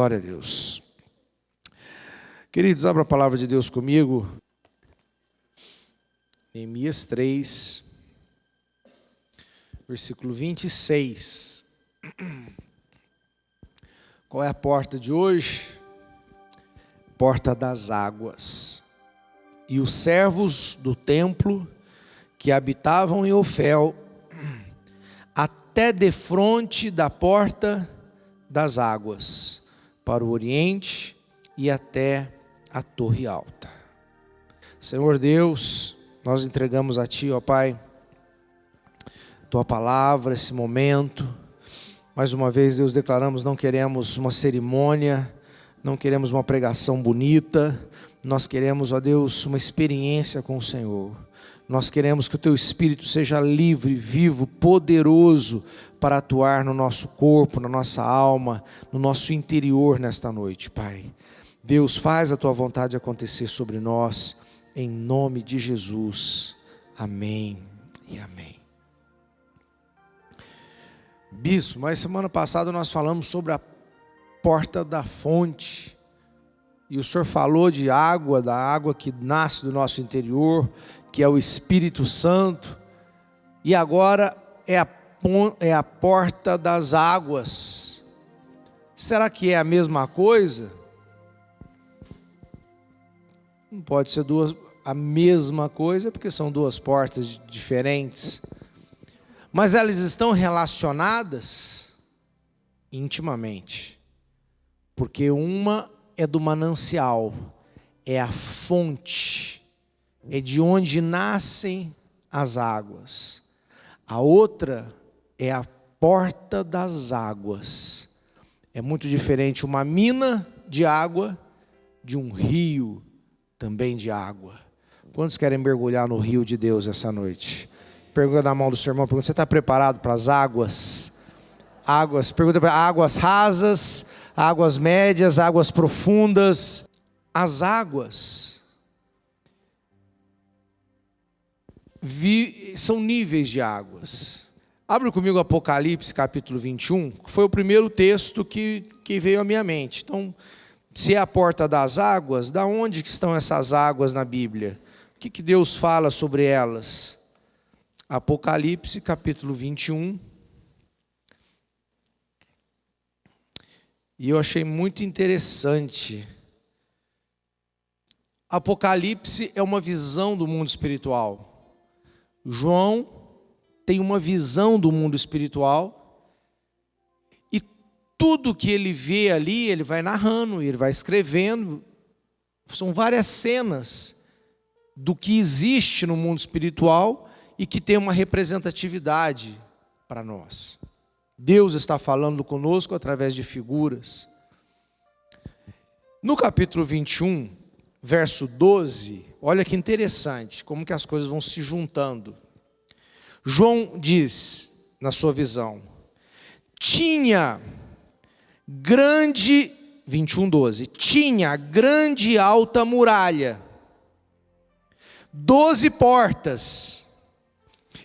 Glória a Deus. Queridos, abra a palavra de Deus comigo. Neemias 3, versículo 26. Qual é a porta de hoje? Porta das águas. E os servos do templo que habitavam em Ofel, até defronte da porta das águas, para o oriente e até a torre alta. Senhor Deus, nós entregamos a Ti, ó Pai, Tua palavra, esse momento. Mais uma vez, Deus, declaramos, não queremos uma cerimônia, não queremos uma pregação bonita, nós queremos, ó Deus, uma experiência com o Senhor. Nós queremos que o Teu Espírito seja livre, vivo, poderoso para atuar no nosso corpo, na nossa alma, no nosso interior nesta noite, Pai. Deus, faz a Tua vontade acontecer sobre nós, em nome de Jesus. Amém e amém. Bispo, mas semana passada nós falamos sobre a porta da fonte. E o Senhor falou de água, da água que nasce do nosso interior, que é o Espírito Santo. E agora é a porta das águas. Será que é a mesma coisa? Não pode ser a mesma coisa, porque são duas portas diferentes. Mas elas estão relacionadas intimamente. Porque uma é do manancial, é a fonte, é de onde nascem as águas. A outra é a porta das águas. É muito diferente uma mina de água de um rio também de água. Quantos querem mergulhar no rio de Deus essa noite? Pergunta na mão do seu irmão, pergunta, você está preparado para as águas? Pergunta para águas rasas, águas médias, águas profundas. As águas são níveis de águas. Abre comigo Apocalipse capítulo 21, que foi o primeiro texto que veio à minha mente. Então, se é a porta das águas, da onde estão essas águas na Bíblia? O que Deus fala sobre elas? Apocalipse capítulo 21. E eu achei muito interessante. Apocalipse é uma visão do mundo espiritual. João tem uma visão do mundo espiritual. E tudo que ele vê ali, ele vai narrando, ele vai escrevendo. São várias cenas do que existe no mundo espiritual e que tem uma representatividade para nós. Deus está falando conosco através de figuras. No capítulo 21, verso 12, olha que interessante, como que as coisas vão se juntando. João diz, na sua visão, tinha grande, 21:12, tinha grande e alta muralha, 12 portas,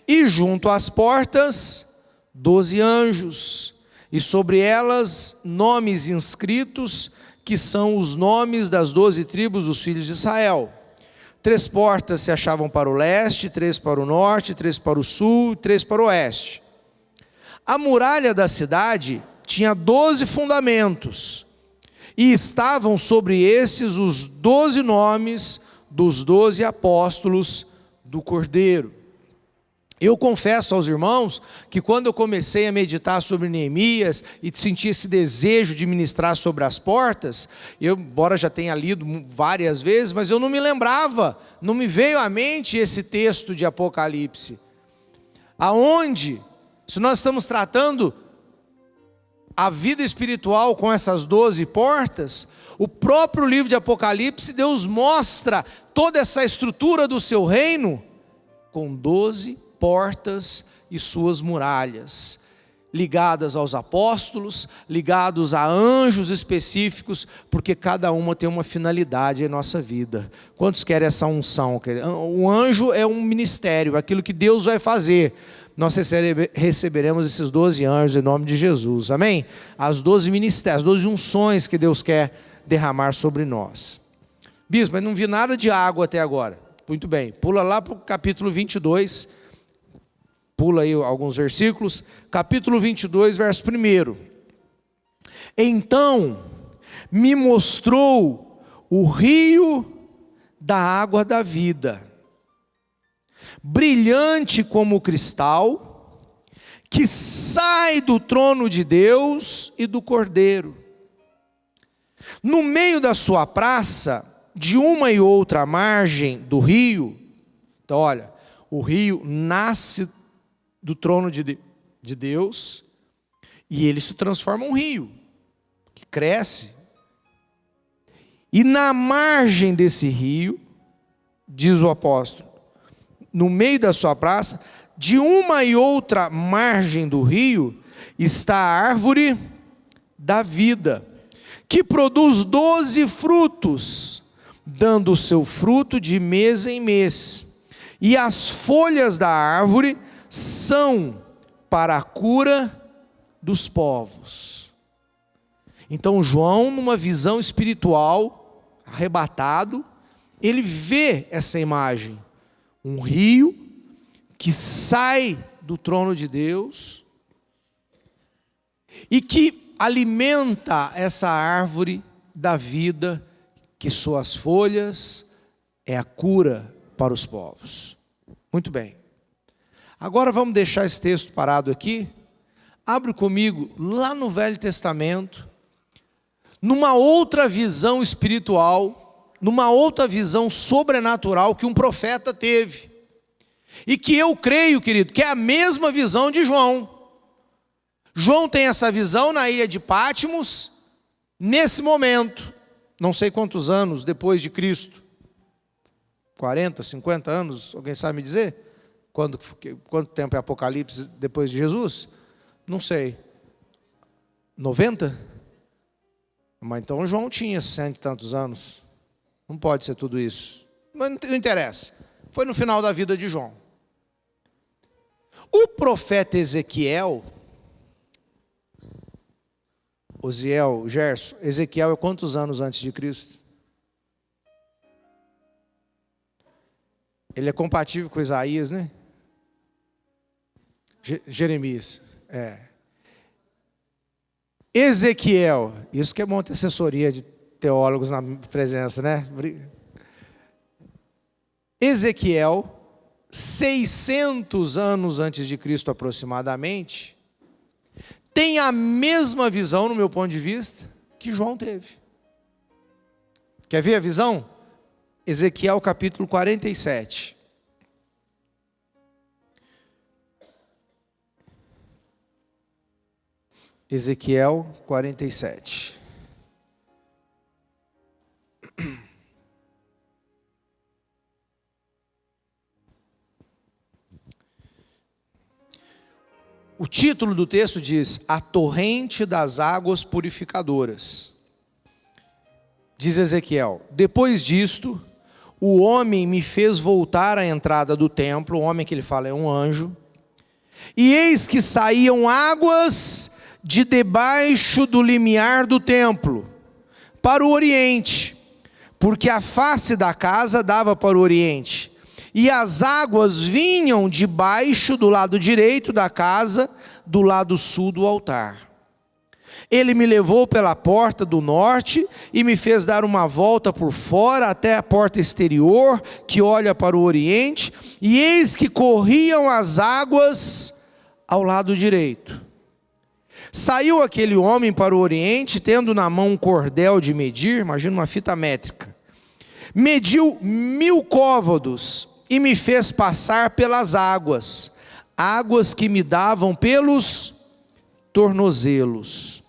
e junto às portas 12 anjos, e sobre elas nomes inscritos, que são os nomes das 12 tribos dos filhos de Israel. 3 portas se achavam para o leste, 3 para o norte, 3 para o sul, 3 para o oeste. A muralha da cidade tinha 12 fundamentos, e estavam sobre esses os 12 nomes dos 12 apóstolos do Cordeiro. Eu confesso aos irmãos que quando eu comecei a meditar sobre Neemias e senti esse desejo de ministrar sobre as portas, embora já tenha lido várias vezes, mas eu não me lembrava, não me veio à mente esse texto de Apocalipse. Aonde, se nós estamos tratando a vida espiritual com essas 12 portas, o próprio livro de Apocalipse, Deus mostra toda essa estrutura do seu reino com 12 portas e suas muralhas. ligadas aos apóstolos, ligados a anjos específicos, porque cada uma tem uma finalidade em nossa vida. Quantos querem essa unção? O anjo é um ministério, aquilo que Deus vai fazer. Nós receberemos esses 12 anjos em nome de Jesus, amém? As 12 ministérios, as 12 unções que Deus quer derramar sobre nós. Bispo, mas não vi nada de água até agora. Muito bem, pula lá para o capítulo 22, pula aí alguns versículos, capítulo 22, verso 1. Então me mostrou o rio da água da vida, brilhante como cristal, que sai do trono de Deus e do Cordeiro. No meio da sua praça, de uma e outra margem do rio, então olha, o rio nasce do trono de Deus, e ele se transforma em um rio, que cresce, e na margem desse rio, diz o apóstolo, no meio da sua praça, de uma e outra margem do rio, está a árvore da vida, que produz 12 frutos, dando o seu fruto de mês em mês, e as folhas da árvore são para a cura dos povos. Então João, numa visão espiritual, arrebatado, ele vê essa imagem, um rio que sai do trono de Deus e que alimenta essa árvore da vida, que suas folhas é a cura para os povos. Muito bem. Agora vamos deixar esse texto parado aqui. Abre comigo lá no Velho Testamento, numa outra visão espiritual, numa outra visão sobrenatural que um profeta teve. E que eu creio, querido, que é a mesma visão de João. João tem essa visão na ilha de Patmos, nesse momento, não sei quantos anos depois de Cristo, 40, 50 anos, alguém sabe me dizer? Quanto tempo é Apocalipse depois de Jesus? Não sei. 90? Mas então João tinha 100 e tantos anos. Não pode ser tudo isso. Mas não interessa. Foi no final da vida de João. O profeta Ezequiel, Osiel, Gerson, Ezequiel é quantos anos antes de Cristo? Ele é compatível com Isaías, né? Jeremias, Ezequiel, isso que é bom ter assessoria de teólogos na presença, né? Ezequiel, 600 anos antes de Cristo aproximadamente, tem a mesma visão, no meu ponto de vista, que João teve. Quer ver a visão? Ezequiel capítulo 47. Ezequiel 47. O título do texto diz: A torrente das águas purificadoras. Diz Ezequiel: Depois disto, o homem me fez voltar à entrada do templo. O homem que ele fala é um anjo. E eis que saíam águas de debaixo do limiar do templo, para o oriente, porque a face da casa dava para o oriente, e as águas vinham de baixo do lado direito da casa, do lado sul do altar. Ele me levou pela porta do norte, e me fez dar uma volta por fora, até a porta exterior, que olha para o oriente, e eis que corriam as águas ao lado direito. Saiu aquele homem para o oriente, tendo na mão um cordel de medir, imagina uma fita métrica. Mediu 1000 côvados e me fez passar pelas águas, águas que me davam pelos tornozelos.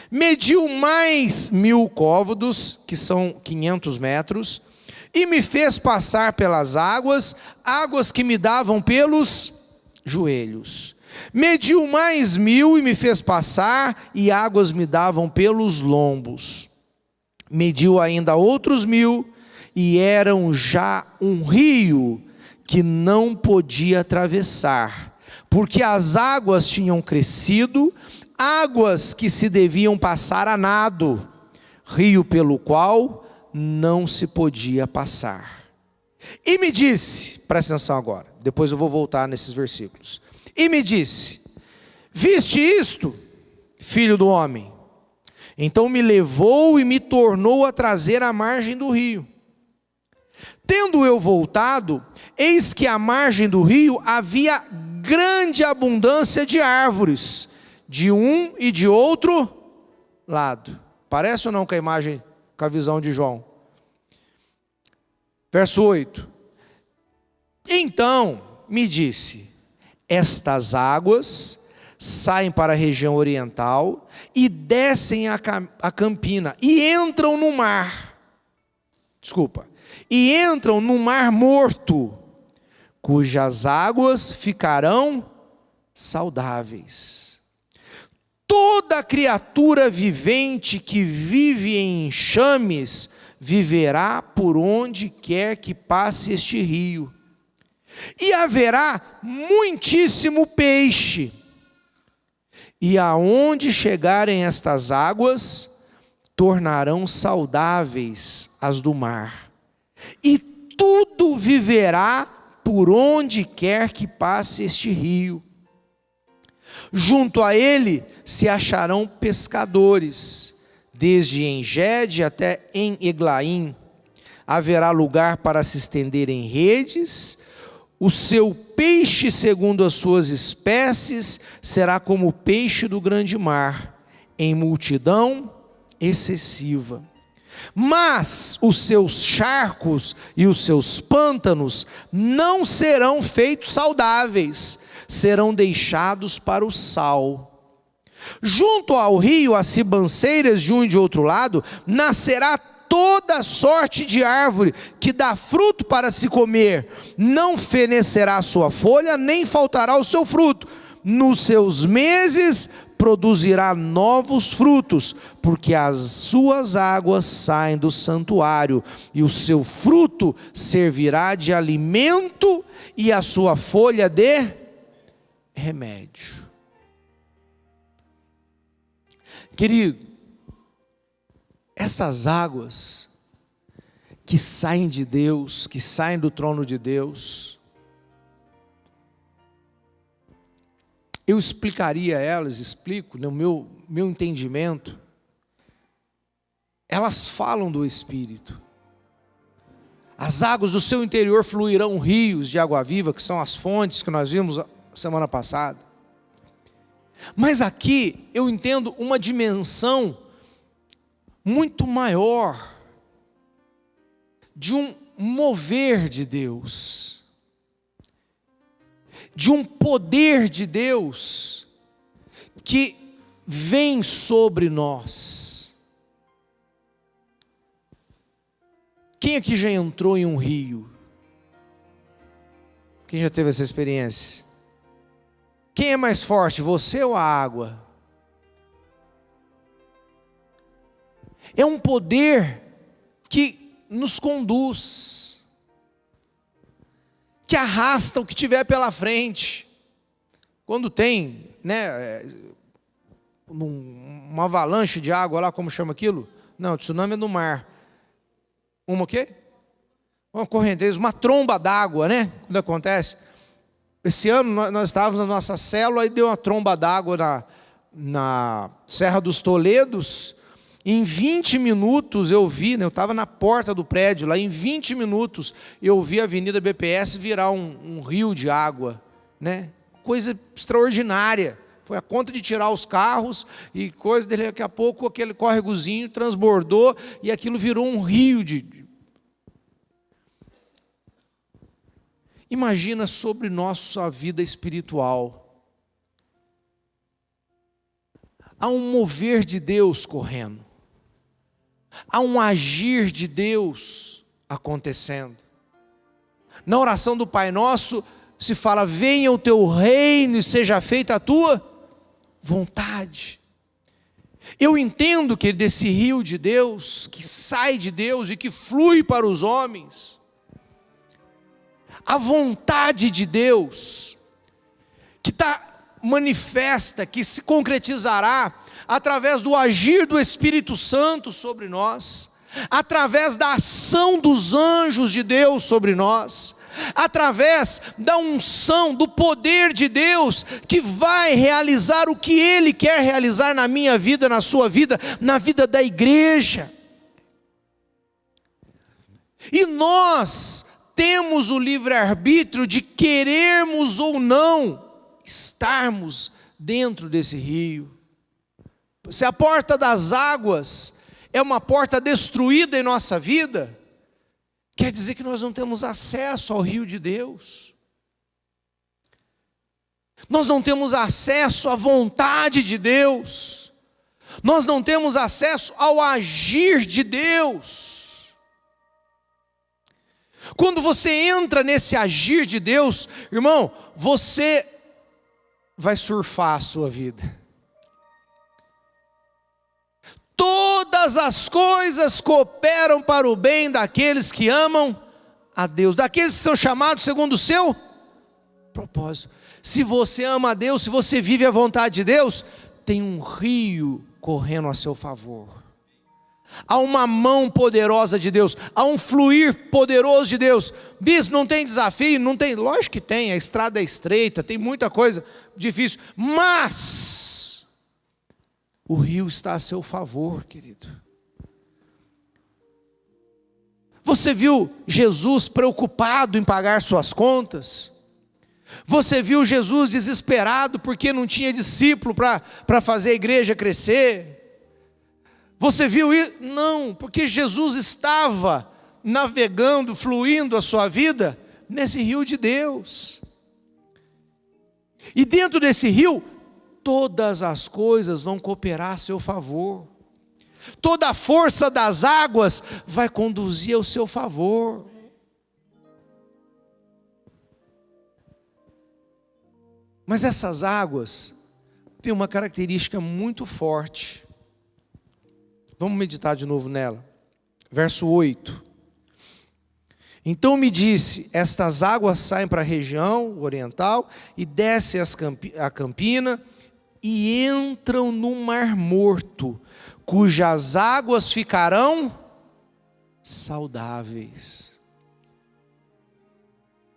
Mediu mais 1000 côvados, que são 500 metros, e me fez passar pelas águas, águas que me davam pelos joelhos. Mediu mais 1000 e me fez passar, e águas me davam pelos lombos. Mediu ainda outros 1000, e eram já um rio que não podia atravessar, porque as águas tinham crescido, águas que se deviam passar a nado, rio pelo qual não se podia passar. E me disse, presta atenção agora, depois eu vou voltar nesses versículos. E me disse: viste isto, filho do homem? Então me levou e me tornou a trazer à margem do rio. Tendo eu voltado, eis que à margem do rio havia grande abundância de árvores, de um e de outro lado. Parece ou não com a imagem, com a visão de João? Verso 8. Então me disse: estas águas saem para a região oriental e descem a campina e entram no mar. E entram no mar morto, cujas águas ficarão saudáveis. Toda criatura vivente que vive em enxames viverá por onde quer que passe este rio. E haverá muitíssimo peixe. E aonde chegarem estas águas, tornarão saudáveis as do mar. E tudo viverá por onde quer que passe este rio. Junto a ele se acharão pescadores, desde En-Gede até em Eglaim. Haverá lugar para se estender em redes. O seu peixe, segundo as suas espécies, será como o peixe do grande mar, em multidão excessiva. Mas os seus charcos e os seus pântanos não serão feitos saudáveis, serão deixados para o sal. Junto ao rio, as ribanceiras de um e de outro lado, nascerá toda sorte de árvore que dá fruto para se comer. Não fenecerá a sua folha, nem faltará o seu fruto. Nos seus meses produzirá novos frutos, porque as suas águas saem do santuário, e o seu fruto servirá de alimento, e a sua folha de remédio. Querido, essas águas que saem de Deus, que saem do trono de Deus, eu explicaria elas, explico no meu entendimento, elas falam do Espírito. As águas do seu interior fluirão rios de água viva, que são as fontes que nós vimos semana passada. Mas aqui eu entendo uma dimensão muito maior, de um mover de Deus, de um poder de Deus, que vem sobre nós. Quem aqui já entrou em um rio? Quem já teve essa experiência? Quem é mais forte, você ou a água? É um poder que nos conduz, que arrasta o que tiver pela frente. Quando tem, uma avalanche de água lá, como chama aquilo? Não, tsunami é no mar. Uma o quê? Uma correnteza, uma tromba d'água, né? Quando acontece. Esse ano nós estávamos na nossa célula e deu uma tromba d'água na Serra dos Toledos. Em 20 minutos eu vi, eu estava na porta do prédio lá, em 20 minutos eu vi a Avenida BPS virar um rio de água, né? Coisa extraordinária. Foi a conta de tirar os carros e coisa, daqui a pouco aquele córregozinho transbordou e aquilo virou um rio de... Imagina sobre nossa vida espiritual. Há um mover de Deus correndo. Há um agir de Deus acontecendo. Na oração do Pai Nosso, se fala: venha o teu reino e seja feita a tua vontade. Eu entendo que desse rio de Deus, que sai de Deus e que flui para os homens, a vontade de Deus, que está manifesta, que se concretizará através do agir do Espírito Santo sobre nós, através da ação dos anjos de Deus sobre nós, através da unção, do poder de Deus, que vai realizar o que Ele quer realizar na minha vida, na sua vida, na vida da igreja. E nós temos o livre-arbítrio de querermos ou não estarmos dentro desse rio. Se a porta das águas é uma porta destruída em nossa vida, quer dizer que nós não temos acesso ao rio de Deus. Nós não temos acesso à vontade de Deus. Nós não temos acesso ao agir de Deus. Quando você entra nesse agir de Deus, irmão, você vai surfar a sua vida. Todas as coisas cooperam para o bem daqueles que amam a Deus, daqueles que são chamados segundo o seu propósito. Se você ama a Deus, se você vive a vontade de Deus, tem um rio correndo a seu favor. Há uma mão poderosa de Deus, há um fluir poderoso de Deus. Bispo, não tem desafio? Não tem, lógico que tem, a estrada é estreita, tem muita coisa difícil, mas o rio está a seu favor, querido. Você viu Jesus preocupado em pagar suas contas? Você viu Jesus desesperado porque não tinha discípulo para fazer a igreja crescer? Você viu isso? Não, porque Jesus estava navegando, fluindo a sua vida nesse rio de Deus. E dentro desse rio, todas as coisas vão cooperar a seu favor. Toda a força das águas vai conduzir ao seu favor. Mas essas águas têm uma característica muito forte. Vamos meditar de novo nela. Verso 8. Então me disse: estas águas saem para a região oriental e descem a campina e entram no Mar Morto, cujas águas ficarão saudáveis.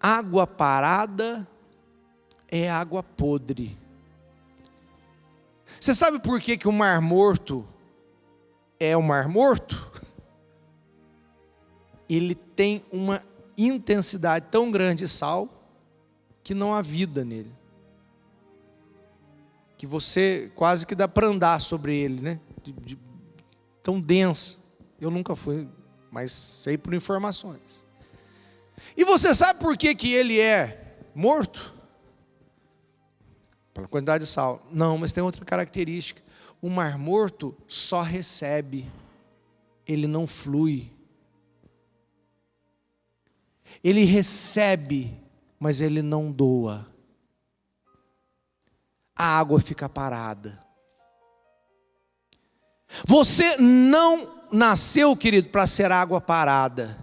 Água parada é água podre. Você sabe por que o Mar Morto é o Mar Morto? Ele tem uma intensidade tão grande de sal que não há vida nele. Que você quase que dá para andar sobre ele, né? Tão densa. Eu nunca fui, mas sei por informações. E você sabe por que ele é morto? Pela quantidade de sal. Não, mas tem outra característica. O Mar Morto só recebe, ele não flui. Ele recebe, mas ele não doa. A água fica parada. Você não nasceu, querido, para ser água parada.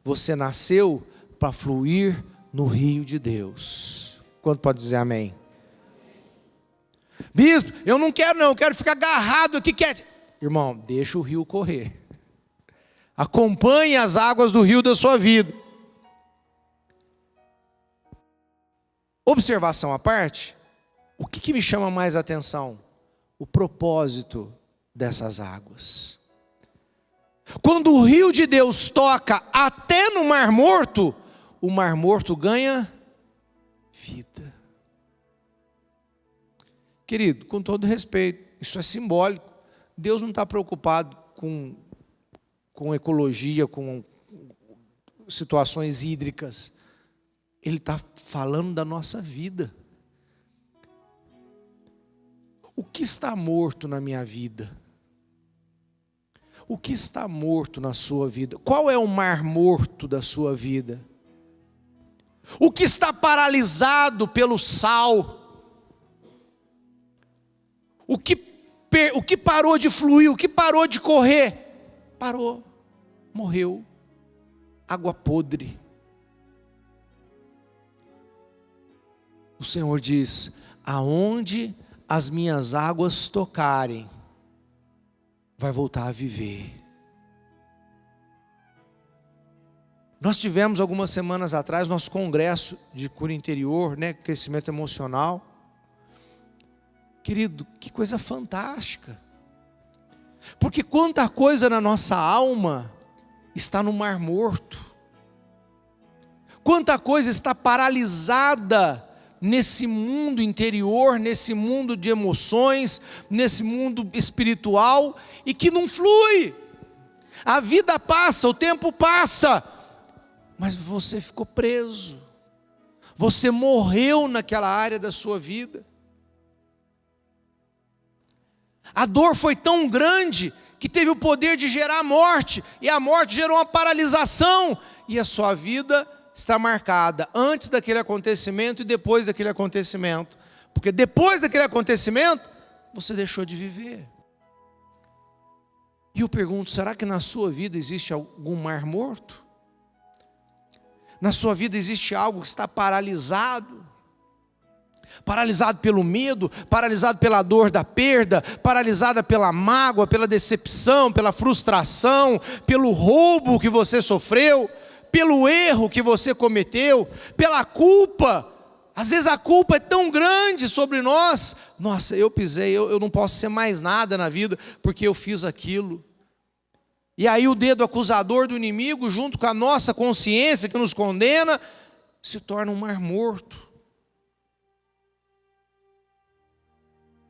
Você nasceu para fluir no rio de Deus. Quanto pode dizer amém? Bispo, eu não quero não, eu quero ficar agarrado aqui quieto. Irmão, deixa o rio correr. Acompanhe as águas do rio da sua vida. Observação à parte, o que me chama mais a atenção? O propósito dessas águas. Quando o rio de Deus toca até no Mar Morto, o Mar Morto ganha vida. Querido, com todo respeito, isso é simbólico. Deus não está preocupado com ecologia, com situações hídricas. Ele está falando da nossa vida. O que está morto na minha vida? O que está morto na sua vida? Qual é o mar morto da sua vida? O que está paralisado pelo sal? O que parou de fluir? O que parou de correr? Parou, morreu. Água podre. O Senhor diz: aonde as minhas águas tocarem, vai voltar a viver. Nós tivemos algumas semanas atrás nosso congresso de cura interior, né, crescimento emocional. Querido, que coisa fantástica. Porque quanta coisa na nossa alma está no mar morto. Quanta coisa está paralisada nesse mundo interior, nesse mundo de emoções, nesse mundo espiritual, e que não flui. A vida passa, o tempo passa, mas você ficou preso. Você morreu naquela área da sua vida. A dor foi tão grande que teve o poder de gerar morte, e a morte gerou uma paralisação, e a sua vida está marcada antes daquele acontecimento e depois daquele acontecimento, porque depois daquele acontecimento, você deixou de viver. E eu pergunto, será que na sua vida existe algum mar morto? Na sua vida existe algo que está paralisado? Paralisado pelo medo, paralisado pela dor da perda, paralisada pela mágoa, pela decepção, pela frustração, pelo roubo que você sofreu, pelo erro que você cometeu, pela culpa. Às vezes a culpa é tão grande sobre nós. Nossa, eu pisei, eu não posso ser mais nada na vida porque eu fiz aquilo. E aí o dedo acusador do inimigo, junto com a nossa consciência que nos condena, se torna um mar morto.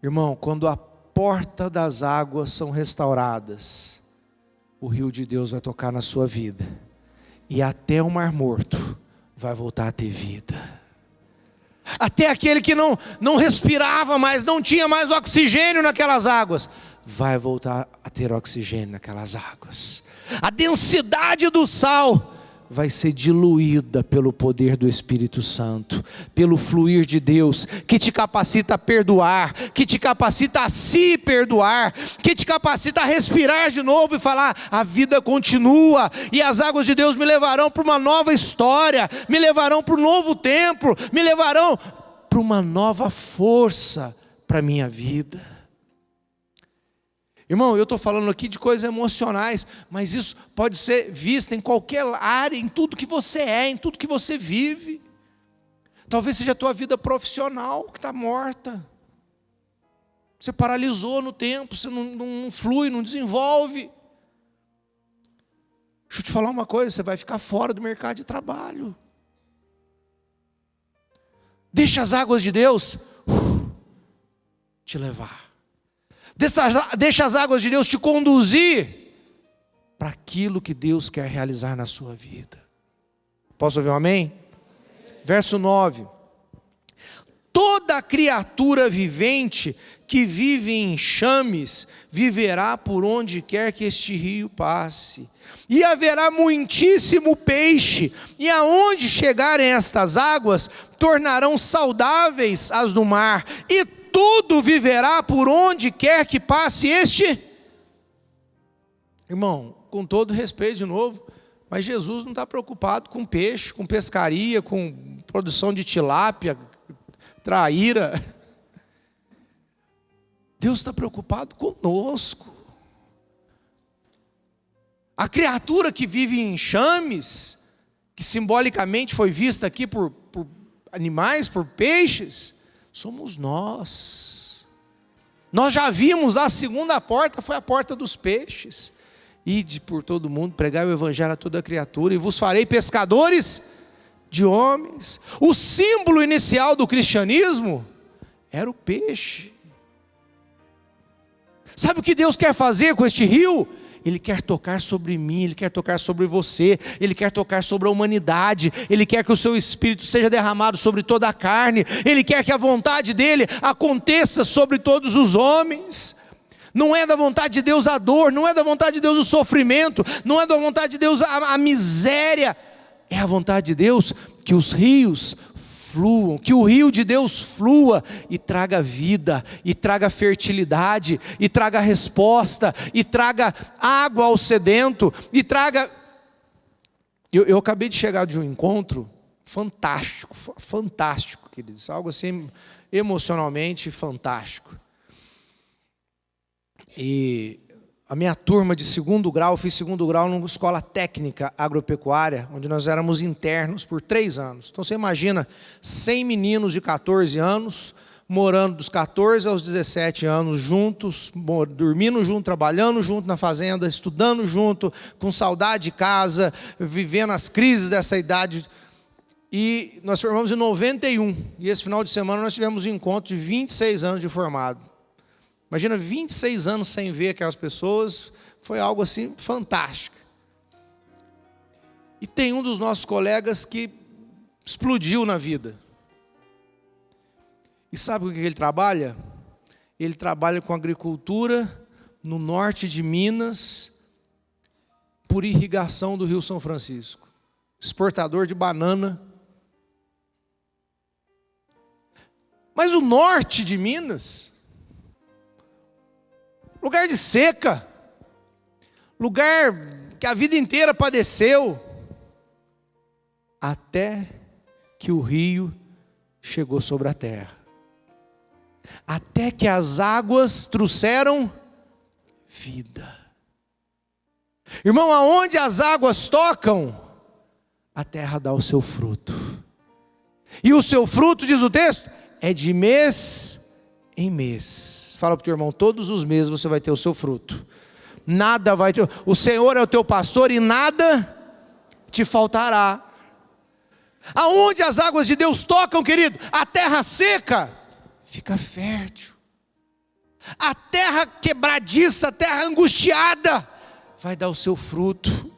Irmão, quando a porta das águas são restauradas, o rio de Deus vai tocar na sua vida, e até o mar morto vai voltar a ter vida. Até aquele que não respirava mais, não tinha mais oxigênio naquelas águas, vai voltar a ter oxigênio naquelas águas. A densidade do sal vai ser diluída pelo poder do Espírito Santo, pelo fluir de Deus, que te capacita a perdoar, que te capacita a se perdoar, que te capacita a respirar de novo e falar: a vida continua, e as águas de Deus me levarão para uma nova história, me levarão para um novo tempo, me levarão para uma nova força para a minha vida. Irmão, eu estou falando aqui de coisas emocionais, mas isso pode ser visto em qualquer área, em tudo que você é, em tudo que você vive. Talvez seja a tua vida profissional que está morta. Você paralisou no tempo, você não flui, não desenvolve. Deixa eu te falar uma coisa, você vai ficar fora do mercado de trabalho. Deixa as águas de Deus te levar. Deixa as águas de Deus te conduzir para aquilo que Deus quer realizar na sua vida. Posso ouvir um amém? Verso 9. Toda criatura vivente que vive em enxames viverá por onde quer que este rio passe. E haverá muitíssimo peixe, e aonde chegarem estas águas, tornarão saudáveis as do mar, e tudo viverá por onde quer que passe este. Irmão, com todo respeito de novo, mas Jesus não está preocupado com peixe, com pescaria, com produção de tilápia, traíra. Deus está preocupado conosco. A criatura que vive em enxames, que simbolicamente foi vista aqui por animais, por peixes, somos nós. Nós já vimos lá, a segunda porta foi a porta dos peixes. Ide por todo mundo, pregai o evangelho a toda criatura, e vos farei pescadores de homens. O símbolo inicial do cristianismo era o peixe. Sabe o que Deus quer fazer com este rio? Ele quer tocar sobre mim, Ele quer tocar sobre você, Ele quer tocar sobre a humanidade, Ele quer que o seu Espírito seja derramado sobre toda a carne, Ele quer que a vontade dEle aconteça sobre todos os homens. Não é da vontade de Deus a dor, não é da vontade de Deus o sofrimento, não é da vontade de Deus a miséria, é a vontade de Deus que os rios fluam, que o rio de Deus flua e traga vida, e traga fertilidade, e traga resposta, e traga água ao sedento, e traga... Eu acabei de chegar de um encontro fantástico, fantástico, queridos, algo assim emocionalmente fantástico. E a minha turma de segundo grau, eu fiz segundo grau numa escola técnica agropecuária, onde nós éramos internos por 3 anos. Então você imagina 100 meninos de 14 anos, morando dos 14 aos 17 anos juntos, dormindo junto, trabalhando junto na fazenda, estudando junto, com saudade de casa, vivendo as crises dessa idade. E nós formamos em 91, e esse final de semana nós tivemos um encontro de 26 anos de formado. Imagina 26 anos sem ver aquelas pessoas, foi algo assim fantástico. E tem um dos nossos colegas que explodiu na vida. E sabe com o que ele trabalha? Ele trabalha com agricultura no norte de Minas, por irrigação do Rio São Francisco. Exportador de banana. Mas o norte de Minas... lugar de seca, lugar que a vida inteira padeceu, até que o rio chegou sobre a terra, até que as águas trouxeram vida. Irmão, aonde as águas tocam, a terra dá o seu fruto, e o seu fruto, diz o texto, é de mês em mês. Fala para o teu irmão, todos os meses você vai ter o seu fruto. Nada vai ter, o Senhor é o teu pastor e nada te faltará. Aonde as águas de Deus tocam, querido, a terra seca fica fértil. A terra quebradiça, a terra angustiada, vai dar o seu fruto.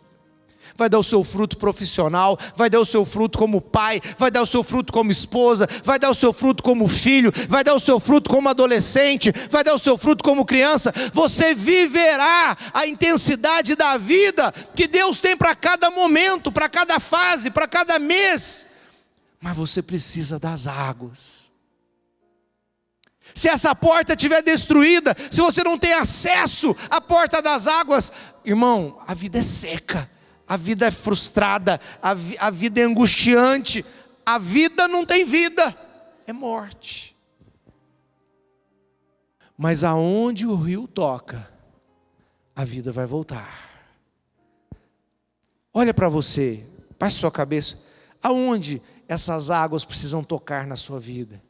Vai dar o seu fruto profissional, vai dar o seu fruto como pai, vai dar o seu fruto como esposa, vai dar o seu fruto como filho, vai dar o seu fruto como adolescente, vai dar o seu fruto como criança. Você viverá a intensidade da vida que Deus tem para cada momento, para cada fase, para cada mês. Mas você precisa das águas. Se essa porta estiver destruída, se você não tem acesso à porta das águas, irmão, a vida é seca. A vida é frustrada, a vida é angustiante, a vida não tem vida, é morte. Mas aonde o rio toca, a vida vai voltar. Olha para você, baixe sua cabeça, aonde essas águas precisam tocar na sua vida?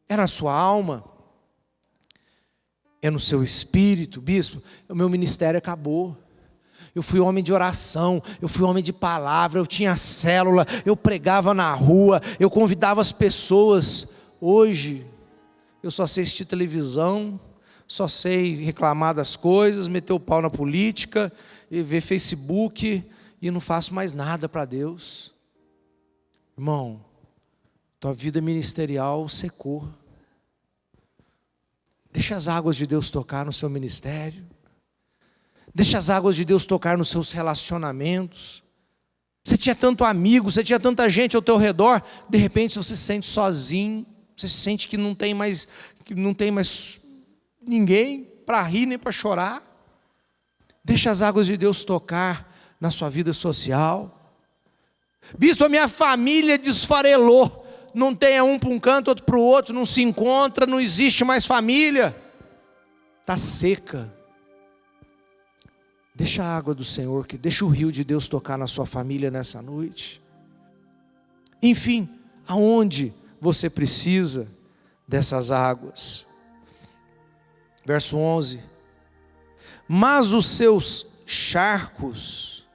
É na sua alma? É no seu espírito? Bispo, o meu ministério acabou. Eu fui homem de oração, eu fui homem de palavra, eu tinha célula, eu pregava na rua, eu convidava as pessoas. Hoje, eu só sei assistir televisão, só sei reclamar das coisas, meter o pau na política, e ver Facebook, e não faço mais nada para Deus. Irmão, tua vida ministerial secou. Deixa as águas de Deus tocar no seu ministério. Deixa as águas de Deus tocar nos seus relacionamentos. Você tinha tanto amigo, você tinha tanta gente ao teu redor, de repente você se sente sozinho, você sente que não tem mais ninguém para rir nem para chorar. Deixa as águas de Deus tocar na sua vida social. Bispo, a minha família desfarelou, não tem um para um canto, outro para o outro, não se encontra, não existe mais família, está seca. Deixa a água do Senhor, deixa o rio de Deus tocar na sua família nessa noite. Enfim, aonde você precisa dessas águas? Verso 11. Mas os seus charcos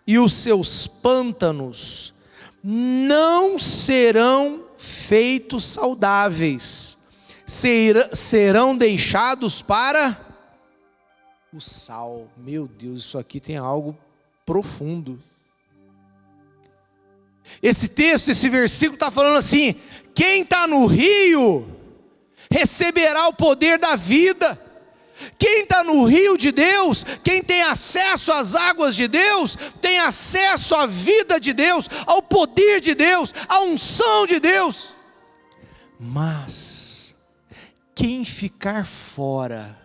e os seus pântanos não serão feitos saudáveis, serão deixados para o sal. Meu Deus, isso aqui tem algo profundo. Esse texto, esse versículo está falando assim: quem está no rio receberá o poder da vida. Quem está no rio de Deus, quem tem acesso às águas de Deus, tem acesso à vida de Deus, ao poder de Deus, à unção de Deus. Mas quem ficar fora,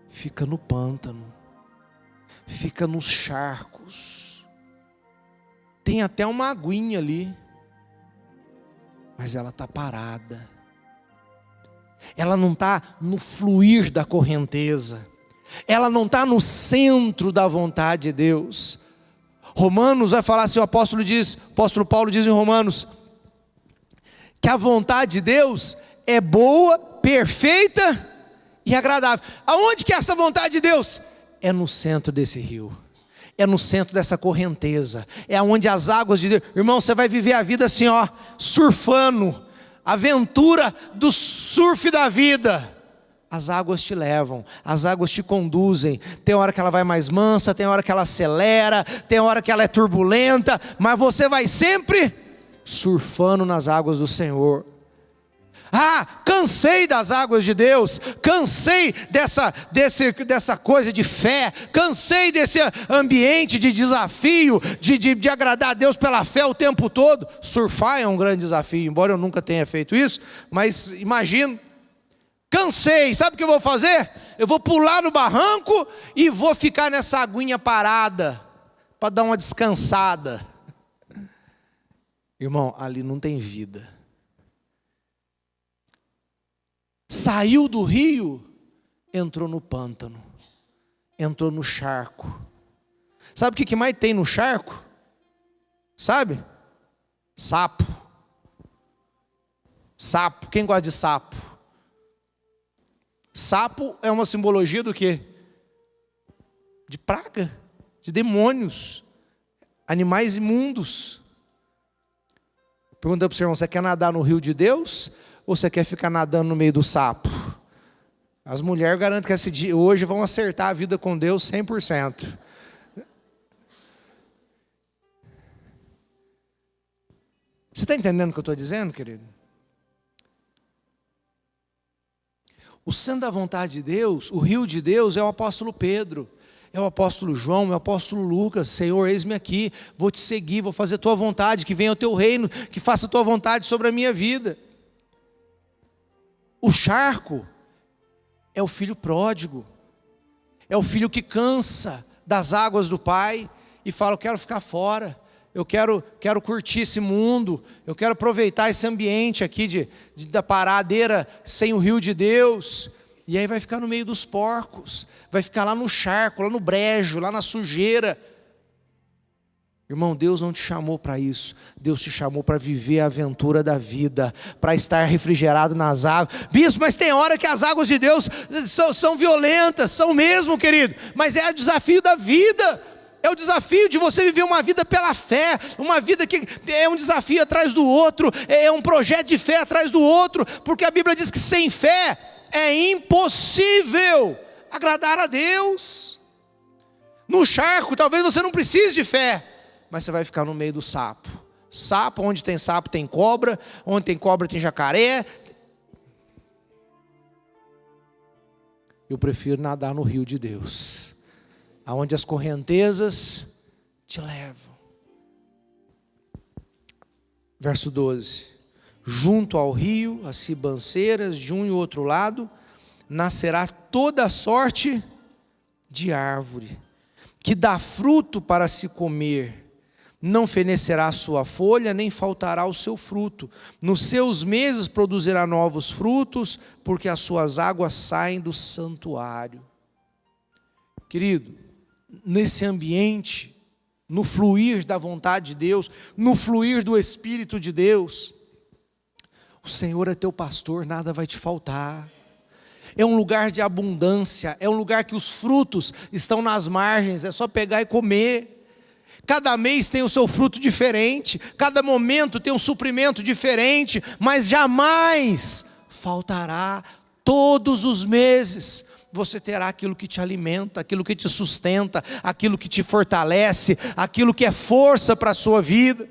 fica no pântano, fica nos charcos. Tem até uma aguinha ali, mas ela está parada. Ela não está no fluir da correnteza, ela não está no centro da vontade de Deus. Romanos vai falar assim, o apóstolo Paulo diz em Romanos, que a vontade de Deus é boa, perfeita e agradável. Aonde que é essa vontade de Deus? É no centro desse rio, é no centro dessa correnteza, é onde as águas de Deus, irmão, você vai viver a vida assim, ó, surfando, aventura do surf da vida. As águas te levam, as águas te conduzem. Tem hora que ela vai mais mansa, tem hora que ela acelera, tem hora que ela é turbulenta, mas você vai sempre surfando nas águas do Senhor. Cansei das águas de Deus, cansei dessa coisa de fé, cansei desse ambiente de desafio, de agradar a Deus pela fé o tempo todo. Surfar é um grande desafio, embora eu nunca tenha feito isso, mas imagino. Cansei, sabe o que eu vou fazer? Eu vou pular no barranco e vou ficar nessa aguinha parada, para dar uma descansada. Irmão, ali não tem vida. Saiu do rio, entrou no pântano, entrou no charco. Sabe o que mais tem no charco? Sabe? Sapo. Sapo, quem gosta de sapo? Sapo é uma simbologia do quê? De praga, de demônios, animais imundos. Pergunta para o seu irmão, você quer nadar no rio de Deus? Ou você quer ficar nadando no meio do sapo? As mulheres garantem que esse dia, hoje vão acertar a vida com Deus 100%. Você está entendendo o que eu estou dizendo, querido? O centro da vontade de Deus, o rio de Deus é o apóstolo Pedro, é o apóstolo João, é o apóstolo Lucas. Senhor, eis-me aqui, vou te seguir, vou fazer a tua vontade, que venha o teu reino, que faça a tua vontade sobre a minha vida. O charco é o filho pródigo, é o filho que cansa das águas do pai e fala, eu quero ficar fora, eu quero curtir esse mundo, eu quero aproveitar esse ambiente aqui da paradeira sem o rio de Deus. E aí vai ficar no meio dos porcos, vai ficar lá no charco, lá no brejo, lá na sujeira. Irmão, Deus não te chamou para isso. Deus te chamou para viver a aventura da vida, para estar refrigerado nas águas. Bispo, mas tem hora que as águas de Deus são violentas, são mesmo, querido. Mas é o desafio da vida. É o desafio de você viver uma vida pela fé, uma vida que é um desafio atrás do outro, é um projeto de fé atrás do outro, porque a Bíblia diz que sem fé é impossível agradar a Deus. No charco, talvez você não precise de fé, mas você vai ficar no meio do sapo. Sapo, onde tem sapo tem cobra, onde tem cobra tem jacaré. Eu prefiro nadar no rio de Deus, aonde as correntezas te levam. Verso 12. Junto ao rio, as ribanceiras, de um e outro lado, nascerá toda a sorte de árvore, que dá fruto para se comer. Não fenecerá a sua folha, nem faltará o seu fruto. Nos seus meses produzirá novos frutos, porque as suas águas saem do santuário. Querido, nesse ambiente, no fluir da vontade de Deus, no fluir do Espírito de Deus, o Senhor é teu pastor, nada vai te faltar. É um lugar de abundância, é um lugar que os frutos estão nas margens, é só pegar e comer. Cada mês tem o seu fruto diferente, cada momento tem um suprimento diferente, mas jamais faltará. Todos os meses você terá aquilo que te alimenta, aquilo que te sustenta, aquilo que te fortalece, aquilo que é força para a sua vida.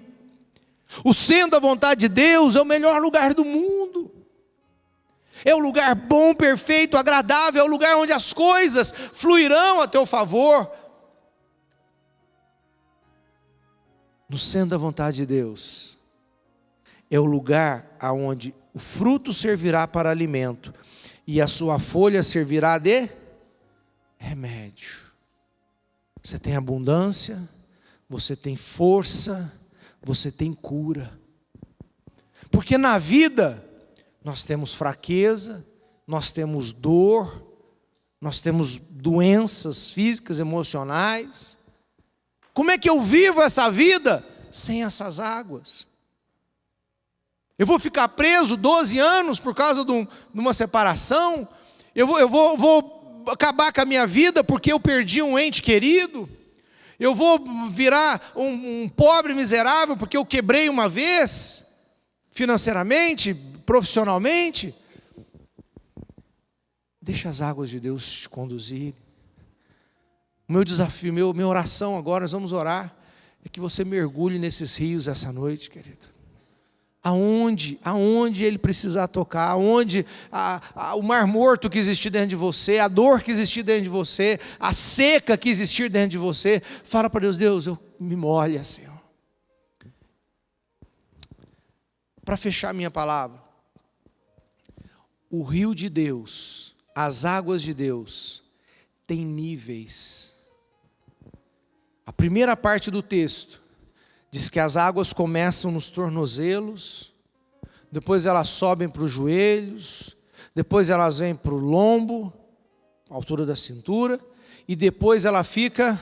O centro da vontade de Deus é o melhor lugar do mundo. É o lugar bom, perfeito, agradável, é o lugar onde as coisas fluirão a teu favor. No centro da vontade de Deus, é o lugar aonde o fruto servirá para alimento e a sua folha servirá de remédio. Você tem abundância, você tem força, você tem cura. Porque na vida nós temos fraqueza, nós temos dor, nós temos doenças físicas, emocionais. Como é que eu vivo essa vida sem essas águas? Eu vou ficar preso 12 anos por causa de uma separação? Eu vou acabar com a minha vida porque eu perdi um ente querido? Eu vou virar um pobre miserável porque eu quebrei uma vez, financeiramente, profissionalmente? Deixa as águas de Deus te conduzir. O meu desafio, minha oração agora, nós vamos orar, é que você mergulhe nesses rios essa noite, querido. Aonde ele precisar tocar, aonde o mar morto que existir dentro de você, a dor que existir dentro de você, a seca que existir dentro de você, fala para Deus, Deus, me molha, Senhor. Para fechar minha palavra, o rio de Deus, as águas de Deus, tem níveis. A primeira parte do texto diz que as águas começam nos tornozelos, depois elas sobem para os joelhos, depois elas vêm para o lombo, a altura da cintura, e depois ela fica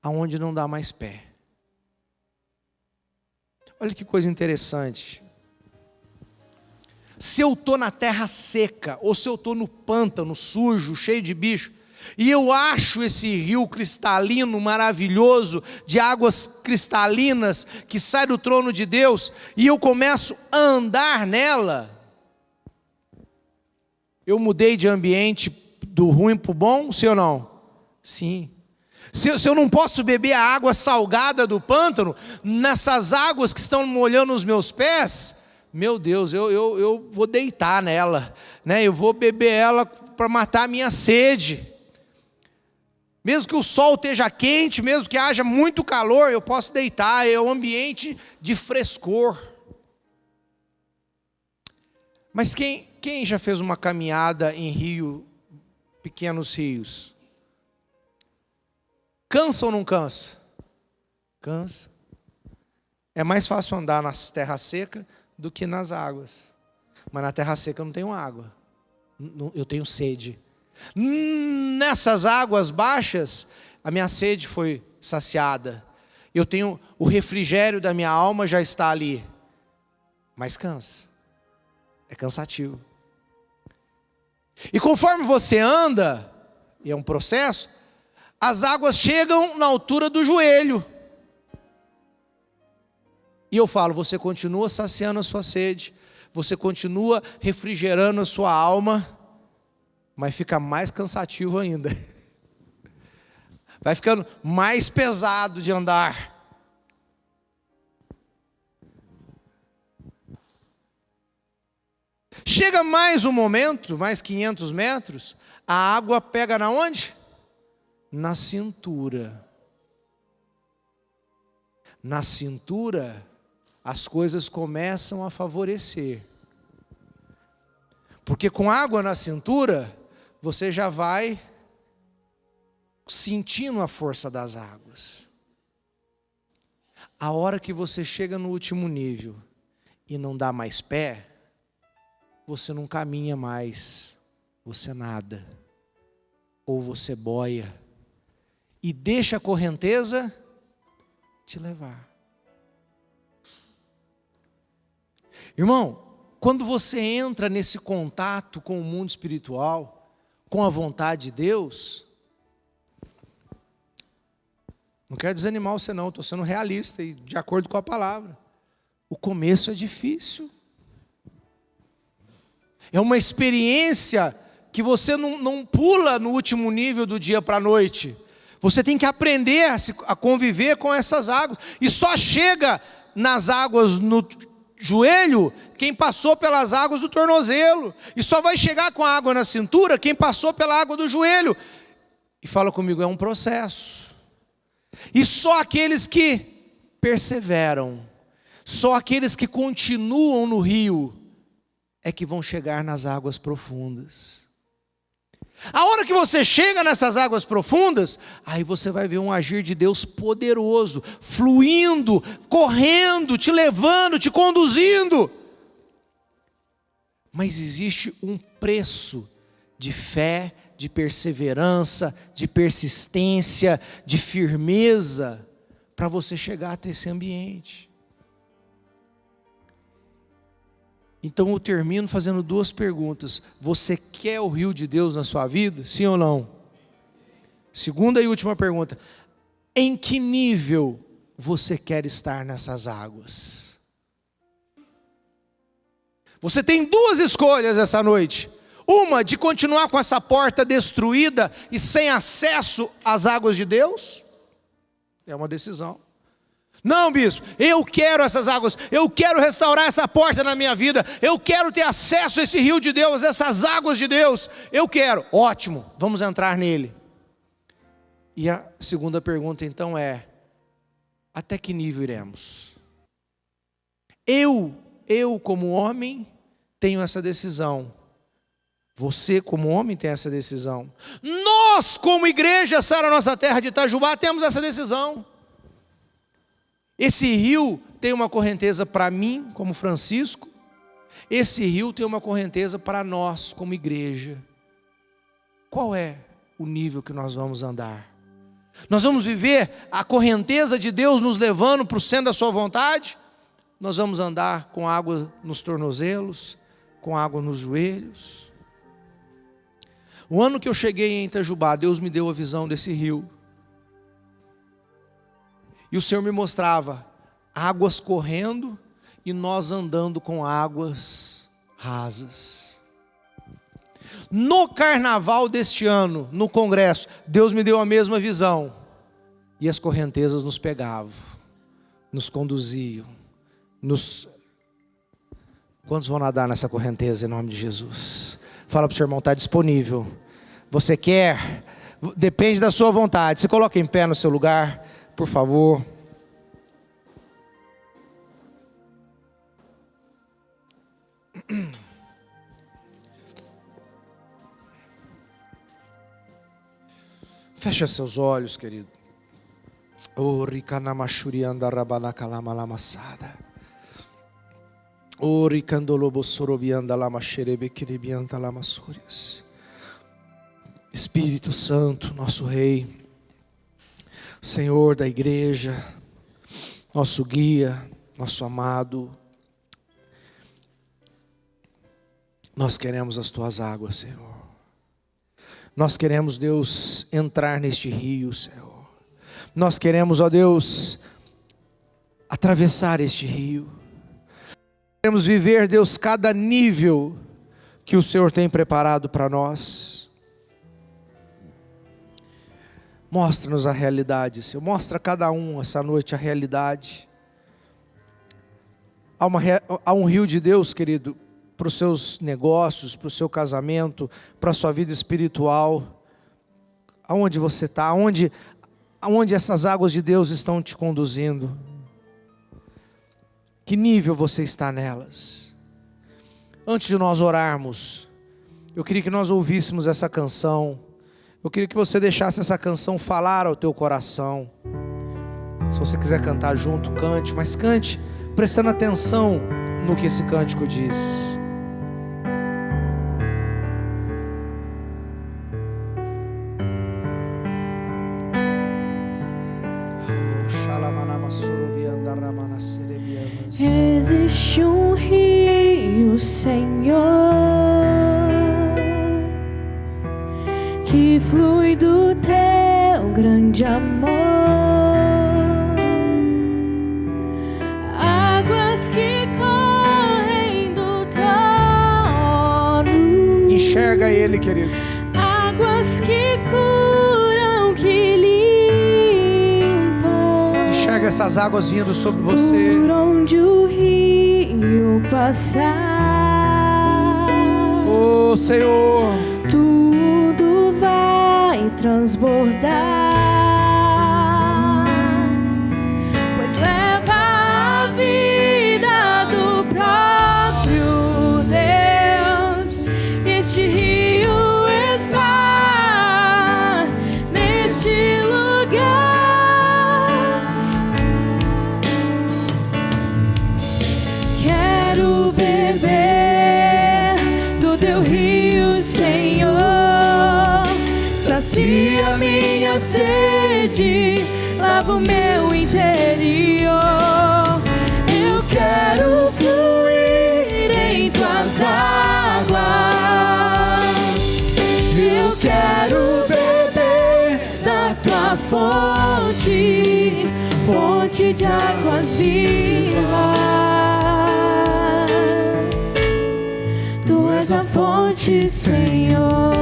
aonde não dá mais pé. Olha que coisa interessante. Se eu estou na terra seca, ou se eu estou no pântano sujo, cheio de bicho, e eu acho esse rio cristalino, maravilhoso, de águas cristalinas, que sai do trono de Deus, e eu começo a andar nela, eu mudei de ambiente do ruim para o bom, sim ou não? Sim. Se eu não posso beber a água salgada do pântano, nessas águas que estão molhando os meus pés, meu Deus, eu vou deitar nela, né? Eu vou beber ela para matar a minha sede. Mesmo que o sol esteja quente, mesmo que haja muito calor, eu posso deitar, é um ambiente de frescor. Mas quem já fez uma caminhada em pequenos rios? Cansa ou não cansa? Cansa. É mais fácil andar nas terras secas do que nas águas. Mas na terra seca eu não tenho água, eu tenho sede. Nessas águas baixas, a minha sede foi saciada. Eu tenho o refrigério da minha alma já está ali. Mas cansa. É cansativo. E conforme você anda, e é um processo, as águas chegam na altura do joelho. E eu falo, você continua saciando a sua sede, você continua refrigerando a sua alma, mas fica mais cansativo ainda. Vai ficando mais pesado de andar. Chega mais um momento, mais 500 metros, a água pega na onde? Na cintura. Na cintura, as coisas começam a favorecer. Porque com água na cintura, você já vai sentindo a força das águas. A hora que você chega no último nível e não dá mais pé, você não caminha mais, você nada, ou você boia, e deixa a correnteza te levar. Irmão, quando você entra nesse contato com o mundo espiritual, com a vontade de Deus, não quero desanimar você não, estou sendo realista e de acordo com a palavra. O começo é difícil. É uma experiência que você não pula no último nível do dia para a noite. Você tem que aprender a conviver com essas águas. E só chega nas águas no joelho quem passou pelas águas do tornozelo. E só vai chegar com a água na cintura quem passou pela água do joelho. E fala comigo, é um processo. E só aqueles que perseveram, só aqueles que continuam no rio, é que vão chegar nas águas profundas. A hora que você chega nessas águas profundas, aí você vai ver um agir de Deus poderoso, fluindo, correndo, te levando, te conduzindo. Mas existe um preço de fé, de perseverança, de persistência, de firmeza, para você chegar até esse ambiente. Então eu termino fazendo duas perguntas. Você quer o rio de Deus na sua vida? Sim ou não? Segunda e última pergunta. Em que nível você quer estar nessas águas? Você tem duas escolhas essa noite. Uma de continuar com essa porta destruída e sem acesso às águas de Deus. É uma decisão. Não, bispo, eu quero essas águas, eu quero restaurar essa porta na minha vida, eu quero ter acesso a esse rio de Deus, essas águas de Deus, eu quero. Ótimo, vamos entrar nele. E a segunda pergunta então é, até que nível iremos? Eu como homem tenho essa decisão. Você como homem tem essa decisão. Nós como igreja Sara Nossa Terra de Itajubá temos essa decisão. Esse rio tem uma correnteza para mim, como Francisco. Esse rio tem uma correnteza para nós, como igreja. Qual é o nível que nós vamos andar? Nós vamos viver a correnteza de Deus nos levando para o centro da sua vontade? Nós vamos andar com água nos tornozelos, com água nos joelhos? O ano que eu cheguei em Itajubá, Deus me deu a visão desse rio. E o Senhor me mostrava águas correndo e nós andando com águas rasas. No carnaval deste ano, no congresso, Deus me deu a mesma visão. E as correntezas nos pegavam, nos conduziam. Quantos vão nadar nessa correnteza em nome de Jesus? Fala para o seu irmão, está disponível. Você quer? Depende da sua vontade. Se coloca em pé no seu lugar. Por favor. Fecha seus olhos, querido. O ricanamachurianda rabanacalamalamassada. O ricandolobosorobianda lamaxerebequiribianta lamassurias. Espírito Santo, nosso Rei, Senhor da igreja, nosso guia, nosso amado, nós queremos as tuas águas, Senhor. Nós queremos, Deus, entrar neste rio, Senhor. Nós queremos, ó Deus, atravessar este rio. Queremos viver, Deus, cada nível que o Senhor tem preparado para nós. Mostra-nos a realidade, Senhor. Mostra a cada um essa noite a realidade. Há um rio de Deus, querido, para os seus negócios, para o seu casamento, para a sua vida espiritual. Aonde você está, aonde essas águas de Deus estão te conduzindo. Que nível você está nelas? Antes de nós orarmos, eu queria que nós ouvíssemos essa canção. Eu queria que você deixasse essa canção falar ao teu coração. Se você quiser cantar junto, cante, mas cante prestando atenção no que esse cântico diz. Existe um rio, Senhor, que flui do teu grande amor, águas que correm do trono. Enxerga ele, querido. Águas que curam, que limpam. Enxerga enxerga essas águas vindo sobre você. Por onde o rio passar, Oh Senhor, tudo vai transbordar, pois leva a vida do próprio Deus. Este rio está neste lugar. Quero beber do teu rio, Senhor. Sacia minha sede, lava o meu interior. Eu quero fluir em tuas águas. Eu quero beber da tua fonte, fonte de águas vivas. Tu és a fonte, Senhor.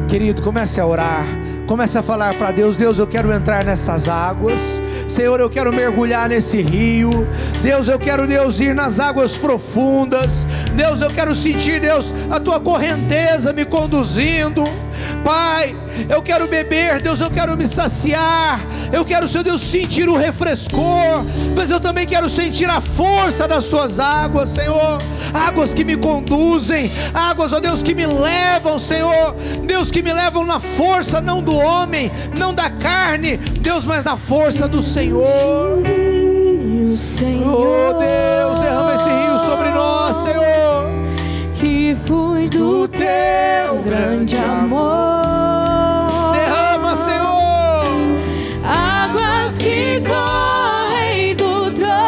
querido, comece a orar. Comece a falar para Deus: Deus, eu quero entrar nessas águas. Senhor, eu quero mergulhar nesse rio. Deus, eu quero, Deus, ir nas águas profundas. Deus, eu quero sentir, Deus, a tua correnteza me conduzindo. Pai, eu quero beber, Deus, eu quero me saciar. Eu quero, Senhor Deus, sentir o refrescor, mas eu também quero sentir a força das suas águas, Senhor. Águas que me conduzem, águas, ó Deus, que me levam, Senhor. Deus, que me levam na força, não do homem, não da carne, Deus, mas na força do Senhor. Oh Deus, derrama esse rio sobre nós, Senhor, que flui do teu grande amor. Derrama, Senhor, águas que correm do trono.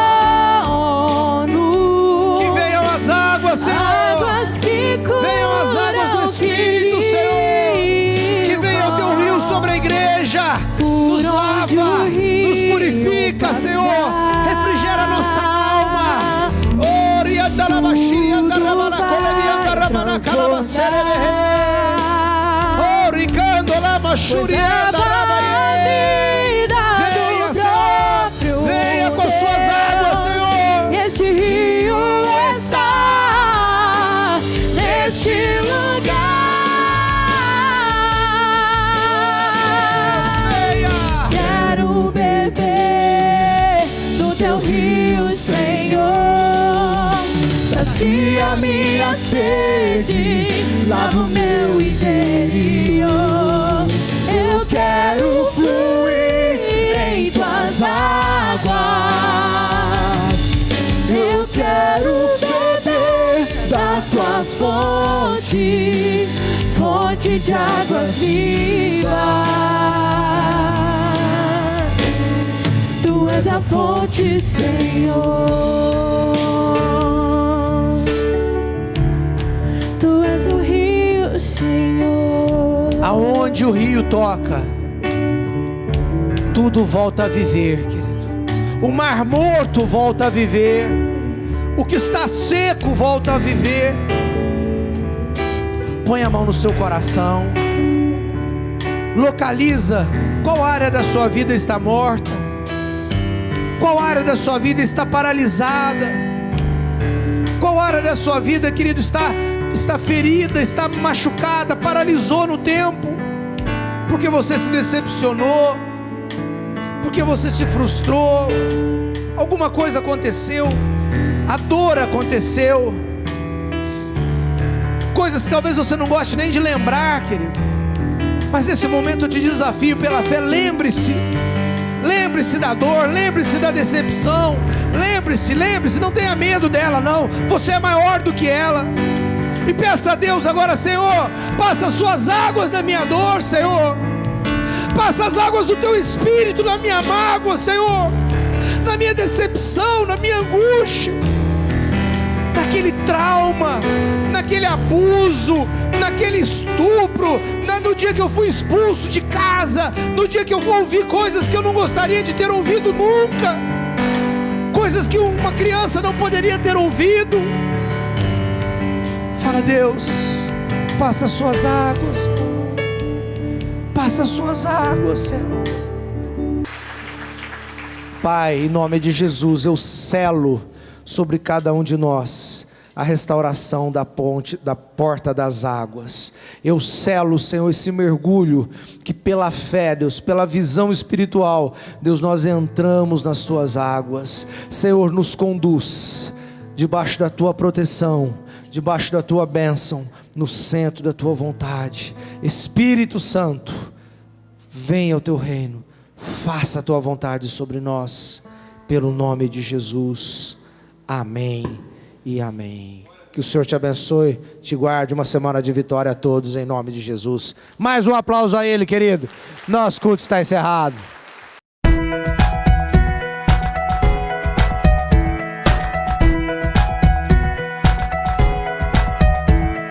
que venham as águas, Senhor, Águas que curam, venham as águas do Espírito, Senhor, que venha o teu rio sobre a igreja, nos lava, nos purifica, Senhor, refrigera a nossa alma. Venha com suas águas, Senhor. Este rio está neste lugar. Quero beber do teu rio, Senhor. Sacia minha sede, lava o meu interior. Eu quero fluir em tuas águas. Eu quero beber das tuas fontes, fonte de águas vivas. Tu és a fonte, Senhor. Tu és o rio, Senhor. Aonde o rio toca, tudo volta a viver, querido. O mar morto volta a viver. O que está seco volta a viver. Põe a mão no seu coração. Localiza qual área da sua vida está morta, qual área da sua vida está paralisada, qual área da sua vida, querido, está ferida, está machucada, paralisou no tempo, porque você se decepcionou, porque você se frustrou, alguma coisa aconteceu, a dor aconteceu, coisas que talvez você não goste nem de lembrar, querido, mas nesse momento eu te desafio pela fé, lembre-se da dor, lembre-se da decepção, lembre-se, não tenha medo dela não, você é maior do que ela. E peça a Deus agora: Senhor, passa as suas águas na minha dor, Senhor. Passa as águas do teu Espírito na minha mágoa, Senhor, na minha decepção, na minha angústia, naquele trauma, naquele abuso, naquele estupro, no dia que eu fui expulso de casa, no dia que eu ouvi coisas que eu não gostaria de ter ouvido nunca, coisas que uma criança não poderia ter ouvido. Fala: Deus, Passa as suas águas, Senhor. Passa as suas águas, Senhor. Pai, em nome de Jesus, eu selo sobre cada um de nós a restauração da ponte, da porta das águas. Eu selo, Senhor, esse mergulho que pela fé, Deus, pela visão espiritual, Deus, nós entramos nas tuas águas. Senhor, nos conduz debaixo da tua proteção, debaixo da tua bênção, no centro da tua vontade. Espírito Santo, venha ao teu reino, faça a tua vontade sobre nós, pelo nome de Jesus. Amém e amém. Que o Senhor te abençoe, te guarde. Uma semana de vitória a todos, em nome de Jesus. Mais um aplauso a Ele, querido. Nosso culto está encerrado.